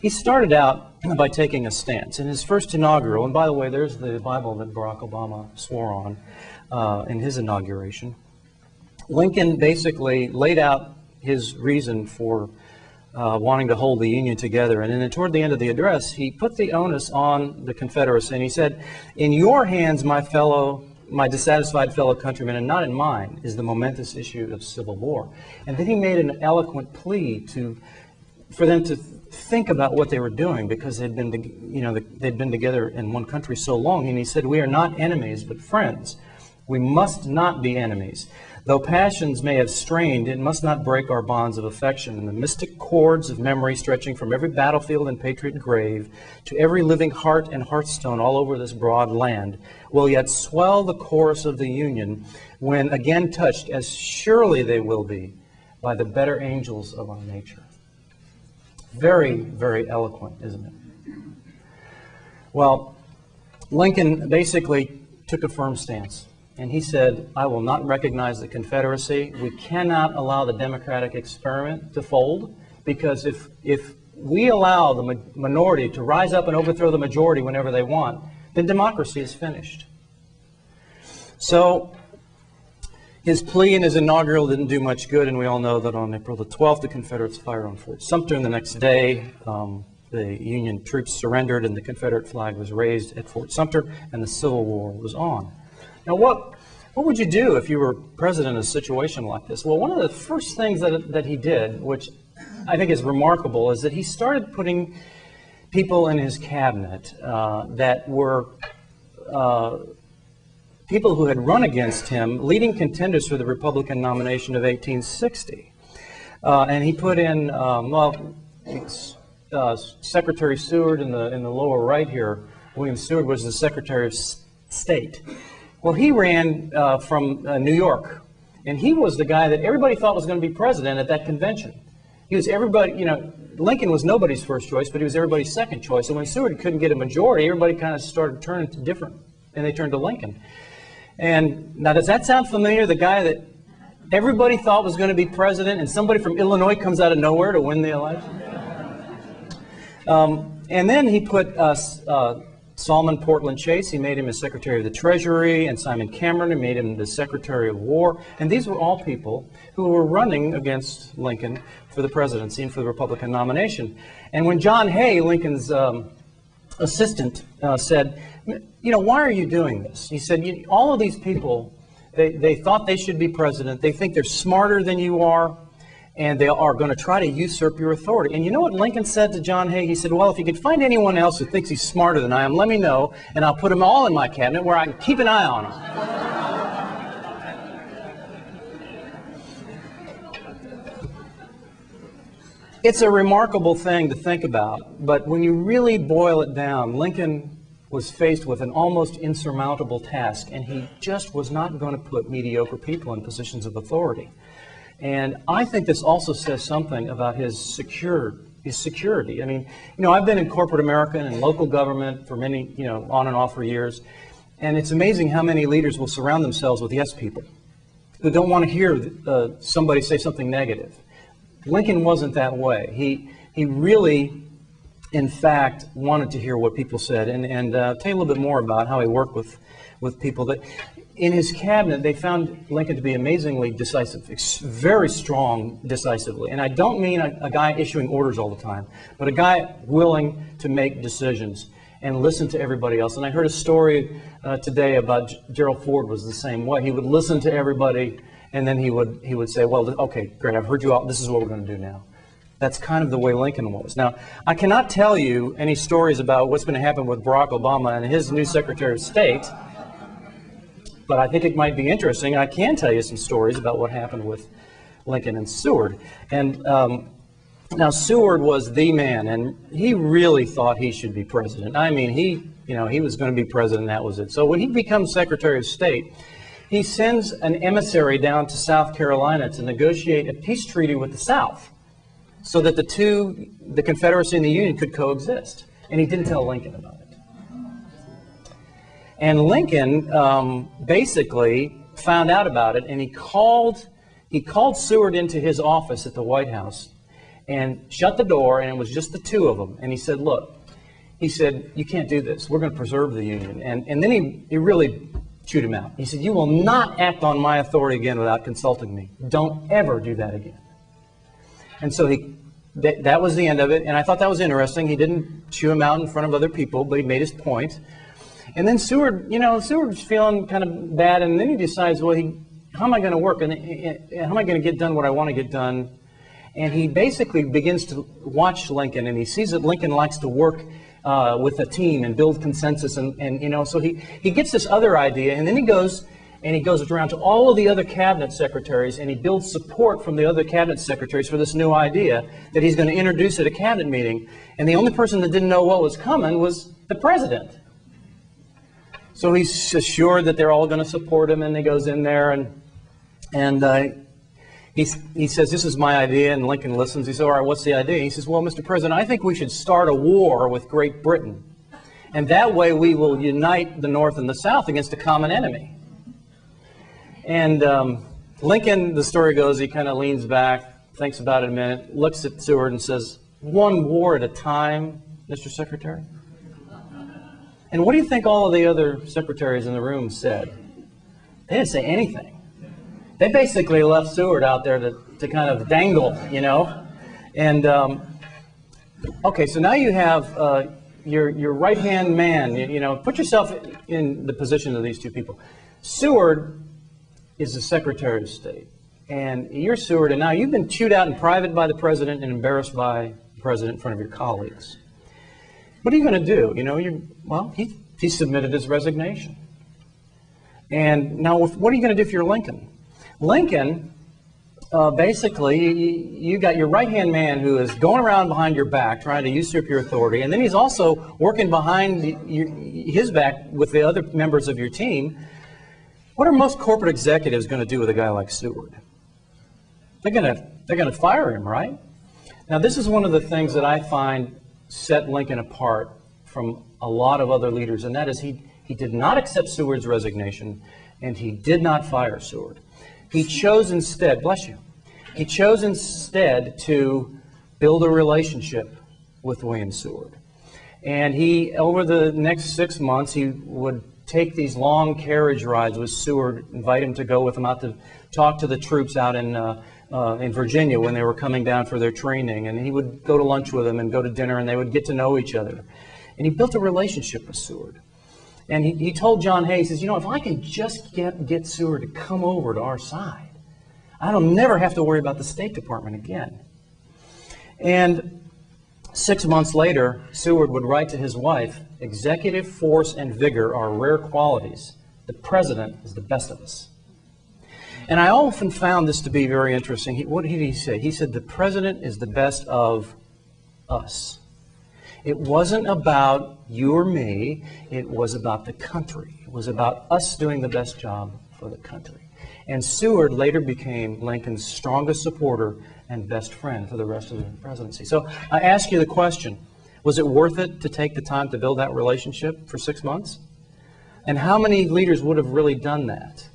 He started out by taking a stance. In his first inaugural, and by the way, there's the Bible that Barack Obama swore on in his inauguration, Lincoln basically laid out his reason for wanting to hold the Union together. And then toward the end of the address, he put the onus on the Confederacy, and he said, "In your hands, my dissatisfied fellow countrymen, and not in mine, is the momentous issue of civil war." And then he made an eloquent plea for them to think about what they were doing, because they'd been together in one country so long. And he said, "We are not enemies, but friends. We must not be enemies. Though passions may have strained, it must not break our bonds of affection, and the mystic cords of memory stretching from every battlefield and patriot grave to every living heart and hearthstone all over this broad land will yet swell the chorus of the Union when again touched, as surely they will be, by the better angels of our nature." Very, very eloquent, isn't it? Well, Lincoln basically took a firm stance. And he said, "I will not recognize the Confederacy. We cannot allow the democratic experiment to fold, because if we allow the minority to rise up and overthrow the majority whenever they want, then democracy is finished." So his plea in his inaugural didn't do much good, and we all know that on April the 12th, the Confederates fired on Fort Sumter, and the next day the Union troops surrendered and the Confederate flag was raised at Fort Sumter, and the Civil War was on. Now, what would you do if you were president in a situation like this? Well, one of the first things that he did, which I think is remarkable, is that he started putting people in his cabinet that were people who had run against him, leading contenders for the Republican nomination of 1860. And he put in, Secretary Seward in the lower right here. William Seward was the Secretary of State. Well, he ran from New York, and he was the guy that everybody thought was going to be president at that convention. He was everybody, Lincoln was nobody's first choice, but he was everybody's second choice. And when Seward couldn't get a majority, everybody kind of started turning to different, and they turned to Lincoln. And now, does that sound familiar? The guy that everybody thought was going to be president, and somebody from Illinois comes out of nowhere to win the election? And then he put Solomon Portland Chase, he made him as Secretary of the Treasury, and Simon Cameron, he made him the Secretary of War. And these were all people who were running against Lincoln for the presidency and for the Republican nomination. And when John Hay, Lincoln's assistant, said, "Why are you doing this?" He said, "All of these people, they thought they should be president. They think they're smarter than you are, and they are going to try to usurp your authority." And you know what Lincoln said to John Hay? He said, "Well, if you can find anyone else who thinks he's smarter than I am, let me know, and I'll put them all in my cabinet where I can keep an eye on them." It's a remarkable thing to think about, but when you really boil it down, Lincoln was faced with an almost insurmountable task, and he just was not going to put mediocre people in positions of authority. And I think this also says something about his security. I mean, I've been in corporate America and in local government for many, on and off for years. And it's amazing how many leaders will surround themselves with yes people who don't want to hear somebody say something negative. Lincoln wasn't that way. He really, in fact, wanted to hear what people said. And tell you a little bit more about how he worked with people that in his cabinet, they found Lincoln to be amazingly decisive, very strong decisively. And I don't mean a guy issuing orders all the time, but a guy willing to make decisions and listen to everybody else. And I heard a story today about Gerald Ford was the same way. He would listen to everybody, and then he would say, "Well, okay, great, I've heard you all. This is what we're going to do now." That's kind of the way Lincoln was. Now, I cannot tell you any stories about what's going to happen with Barack Obama and his new Secretary of State, but I think it might be interesting. I can tell you some stories about what happened with Lincoln and Seward. And now Seward was the man, and he really thought he should be president. I mean, he was going to be president, that was it. So when he becomes Secretary of State, he sends an emissary down to South Carolina to negotiate a peace treaty with the South so that the Confederacy and the Union could coexist. And he didn't tell Lincoln about it. And Lincoln basically found out about it, and he called Seward into his office at the White House, and shut the door, and it was just the two of them. And he said, look, he said, you can't do this. We're going to preserve the Union. And then he really chewed him out. He said, you will not act on my authority again without consulting me. Don't ever do that again. And so that was the end of it. And I thought that was interesting. He didn't chew him out in front of other people, but he made his point. And then Seward, Seward's feeling kind of bad, and then he decides, well, how am I going to work? And how am I going to get done what I want to get done? And he basically begins to watch Lincoln, and he sees that Lincoln likes to work with a team and build consensus, and so he gets this other idea, and then he goes around to all of the other cabinet secretaries, and he builds support from the other cabinet secretaries for this new idea that he's going to introduce at a cabinet meeting. And the only person that didn't know what was coming was the president. So he's assured that they're all going to support him, and he goes in there and he says, this is my idea, and Lincoln listens. He says, all right, what's the idea? He says, well, Mr. President, I think we should start a war with Great Britain, and that way we will unite the North and the South against a common enemy. And Lincoln, the story goes, he kind of leans back, thinks about it a minute, looks at Seward and says, one war at a time, Mr. Secretary? And what do you think all of the other secretaries in the room said? They didn't say anything. They basically left Seward out there to kind of dangle, And, okay, so now you have your right-hand man, put yourself in the position of these two people. Seward is the Secretary of State, and you're Seward, and now you've been chewed out in private by the president and embarrassed by the president in front of your colleagues. What are you going to do? Well, he submitted his resignation. And now, what are you going to do if you're Lincoln? Lincoln, basically, you got your right-hand man who is going around behind your back trying to usurp your authority, and then he's also working behind his back with the other members of your team. What are most corporate executives going to do with a guy like Seward? They're going to fire him, right? Now, this is one of the things that I find set Lincoln apart from a lot of other leaders, and that is he did not accept Seward's resignation, and he did not fire Seward. He chose instead, bless you, he chose instead to build a relationship with William Seward. And over the next 6 months, he would take these long carriage rides with Seward, invite him to go with him out to talk to the troops out in Virginia when they were coming down for their training. And he would go to lunch with them and go to dinner, and they would get to know each other. And he built a relationship with Seward. And he told John Hay, he says, if I can just get Seward to come over to our side, I'll never have to worry about the State Department again. And 6 months later, Seward would write to his wife, executive force and vigor are rare qualities. The president is the best of us. And I often found this to be very interesting. What did he say? He said, the president is the best of us. It wasn't about you or me. It was about the country. It was about us doing the best job for the country. And Seward later became Lincoln's strongest supporter and best friend for the rest of the presidency. So I ask you the question, was it worth it to take the time to build that relationship for 6 months? And how many leaders would have really done that?